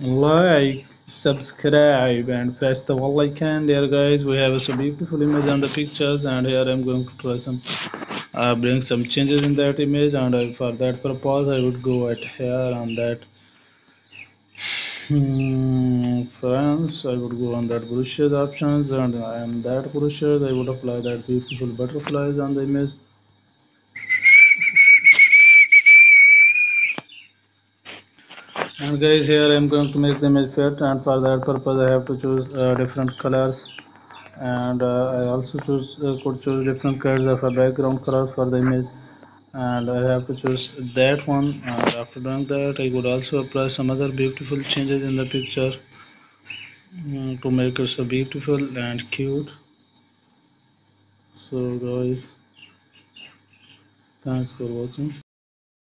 Like, subscribe, and press the bell icon. There, guys, we have some beautiful image on the pictures, and here I'm going to try some bring some changes in that image, and for that purpose I would go at here on that France. I would go on that brushes options, and on that brushes I would apply that beautiful butterflies on the image. And guys, here I'm going to make the image fit, and for that purpose I have to choose different colors, and I also could choose different kinds of a background colors for the image, and I have to choose that one. And after doing that, I could also apply some other beautiful changes in the picture to make it so beautiful and cute. So guys, thanks for watching.